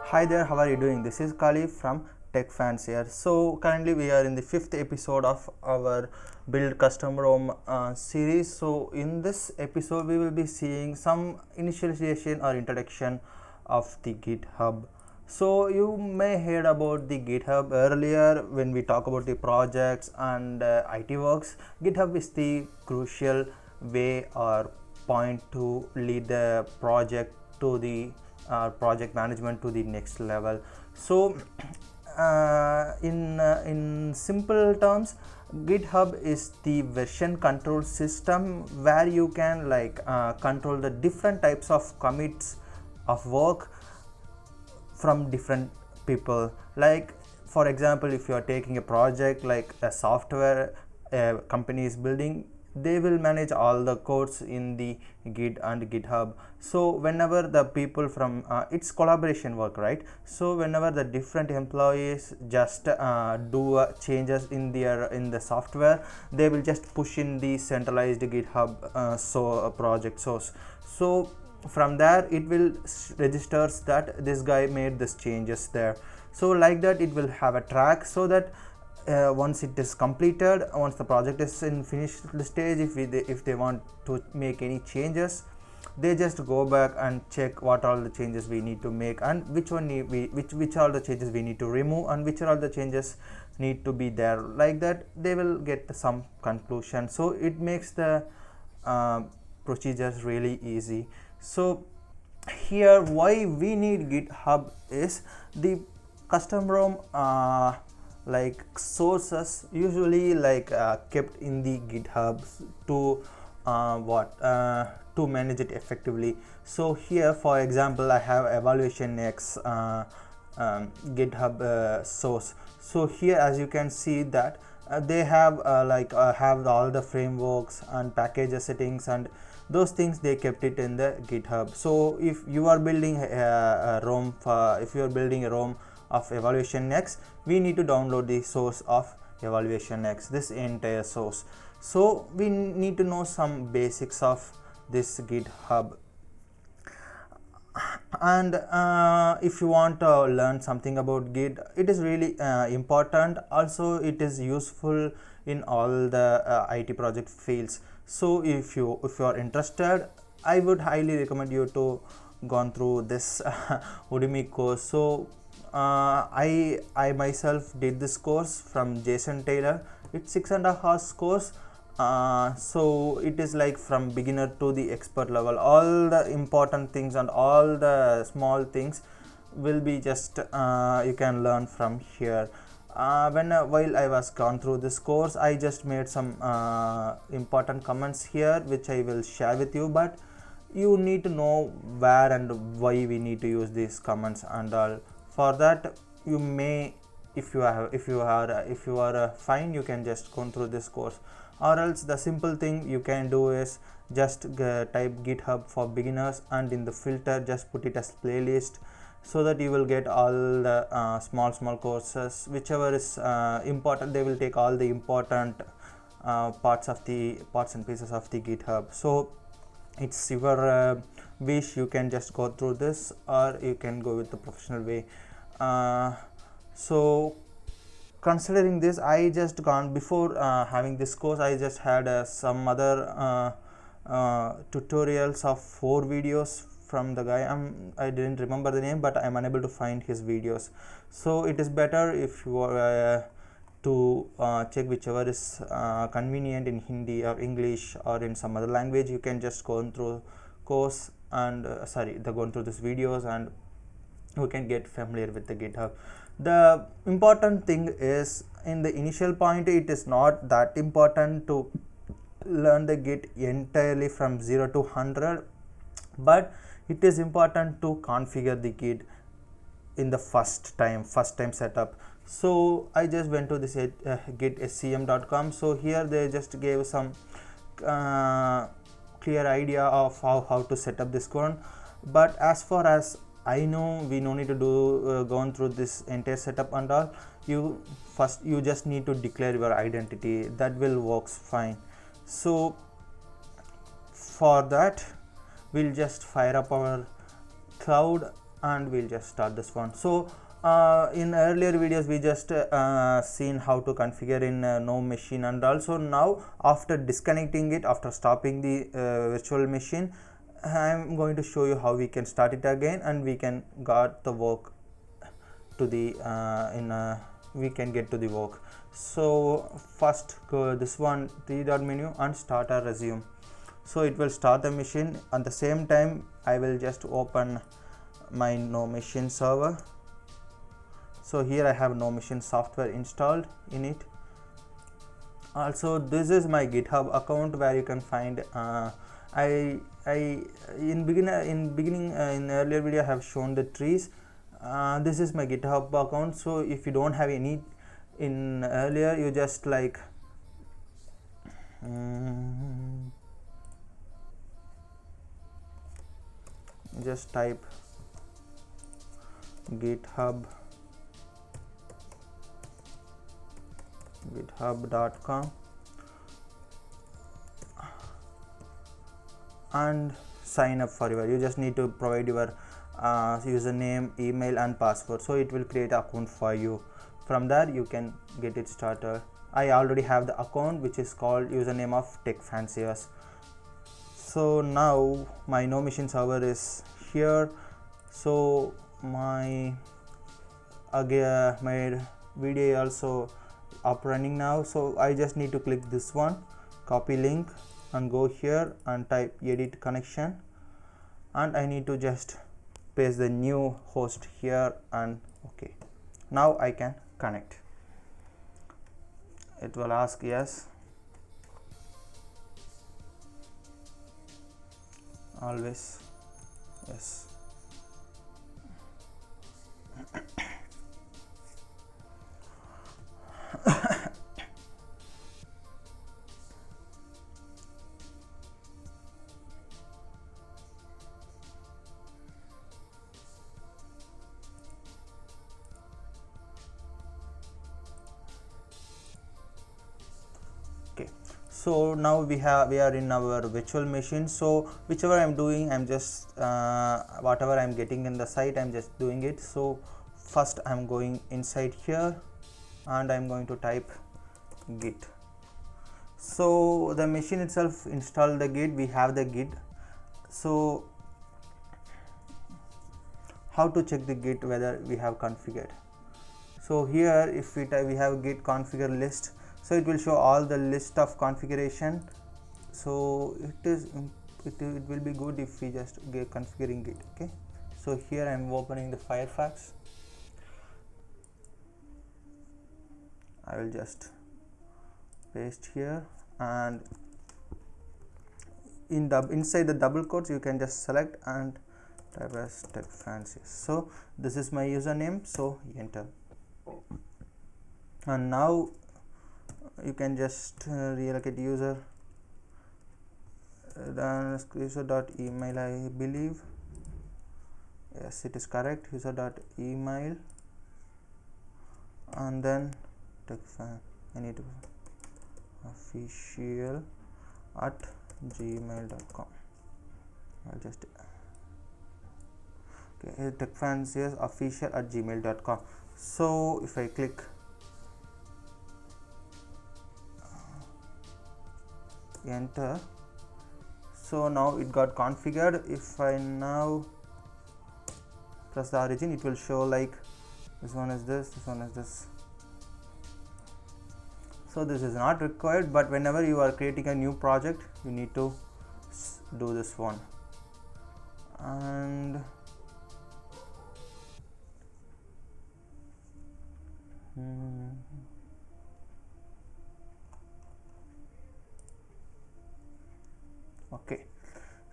Hi there, how are you doing? This is Kali from Tech Fans here. So currently we are in the fifth episode of our Build Custom ROM series. So in this episode we will be seeing some initialization or introduction of the GitHub. So you may heard about the GitHub earlier when we talk about the projects and IT works. GitHub is the crucial way or point to lead the project to the project management to the next level. So in simple terms, GitHub is the version control system where you can control the different types of commits of work from different people. Like for example, if you are taking a project like a software a company is building, they will manage all the codes in the Git and GitHub. So whenever the people from it's collaboration work, right? So whenever the different employees just do changes in the software, they will just push in the centralized GitHub project source. So from there it will registers that this guy made this changes there. So like that it will have a track, so that once it is completed, once the project is in finished stage, if they want to make any changes, they just go back and check what all the changes we need to make and which are the changes we need to remove and which are all the changes need to be there. Like that they will get some conclusion. So it makes the procedures really easy. So here why we need GitHub is the custom ROM sources usually kept in the GitHub to to manage it effectively. So here for example I have evaluation X GitHub source. So here as you can see that they have have all the frameworks and packages settings and those things, they kept it in the GitHub. So if you are building a ROM if you are building a ROM of evaluation X, we need to download the source of evaluation X, this entire source. So we need to know some basics of this GitHub. And if you want to learn something about Git, it is really important. Also it is useful in all the IT project fields. So if you are interested, I would highly recommend you to gone through this Udemy course. So I myself did this course from Jason Taylor. It's 6.5 hours course. So it is like from beginner to the expert level. All the important things and all the small things will be just you can learn from here. While I was gone through this course, I just made some important comments here which I will share with you, but you need to know where and why we need to use these comments and all. For that you may, if you are fine, you can just go through this course, or else the simple thing you can do is just type GitHub for beginners and in the filter just put it as playlist, so that you will get all the small courses whichever is important. They will take all the important parts and pieces of the GitHub. So it's your wish, you can just go through this or you can go with the professional way. So considering this, I just gone before having this course, I just had some other tutorials of 4 videos from the guy. I didn't remember the name, but I'm unable to find his videos. So it is better if you are to check whichever is convenient in Hindi or English or in some other language. You can just go through course and go through these videos and we can get familiar with the GitHub. The important thing is, in the initial point, it is not that important to learn the Git entirely from 0 to 100, but it is important to configure the Git in the first time setup. So I just went to this gitscm.com. so here they just gave some clear idea of how to set up this code, but as far as I know, we no need to do going through this entire setup and all. You just need to declare your identity, that will works fine. So for that we'll just fire up our cloud and we'll just start this one. So in earlier videos we just seen how to configure in gnome machine, and also now after disconnecting it, after stopping the virtual machine, I'm going to show you how we can start it again and we can got the work to the we can get to the work. So first go this one, three dot menu, and start a resume. So it will start the machine. At the same time I will just open my gnome machine server. So here I have gnome machine software installed in it. Also this is my GitHub account where you can find in earlier video I have shown the trees. This is my GitHub account. So if you don't have any in earlier, you just like just type github.com and sign up for you just need to provide your username, email and password. So it will create an account for you. From there you can get it started. I already have the account which is called username of TechFanciers. So now my gnome machine server is here. So my video also up running now. So I just need to click this one, copy link and go here and type edit connection, and I need to just paste the new host here, and okay, now I can connect. It will ask yes, always yes. Okay, so now we are in our virtual machine. So whichever I'm doing, I'm just whatever I'm getting in the site, I'm just doing it. So first I'm going inside here and I'm going to type git. So the machine itself installed the git, we have the git. So how to check the git whether we have configured? So here if we have git configure list, so it will show all the list of configuration. So it will be good if we just get configuring it. Okay, so here I am opening the Firefox. I will just paste here, and inside the double quotes you can just select and type as TechFanciers. So this is my username, so enter, and now you can just reallocate user user.email, I believe. Yes, it is correct, user.email, and then I need to official at gmail.com. I'll just okay, TechFanciers official at gmail.com. So if I click enter, so now it got configured. If I now press the origin, it will show like this one is this one is this. So this is not required, but whenever you are creating a new project you need to do this one. And okay,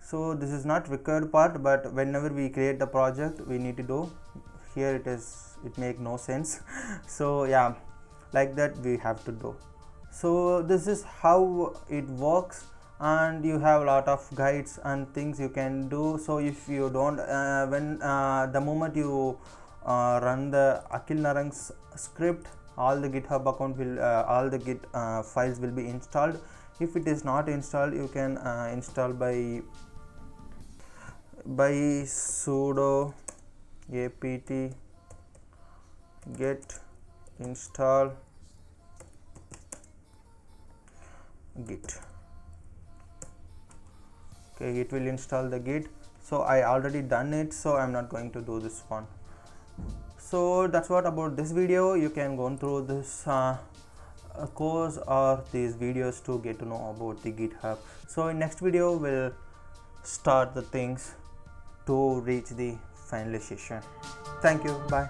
so this is not required part, but whenever we create the project we need to do. Here it make no sense. So yeah, like that we have to do. So this is how it works, and you have a lot of guides and things you can do. So if you don't the moment you run the Akhil Narang's script, all the GitHub account will all the git files will be installed. If it is not installed, you can install by sudo apt get install git. Okay, it will install the git. So I already done it, so I'm not going to do this one. So that's what about this video. You can go through this course or these videos to get to know about the GitHub. So in next video we'll start the things to reach the finalization. Thank you. Bye.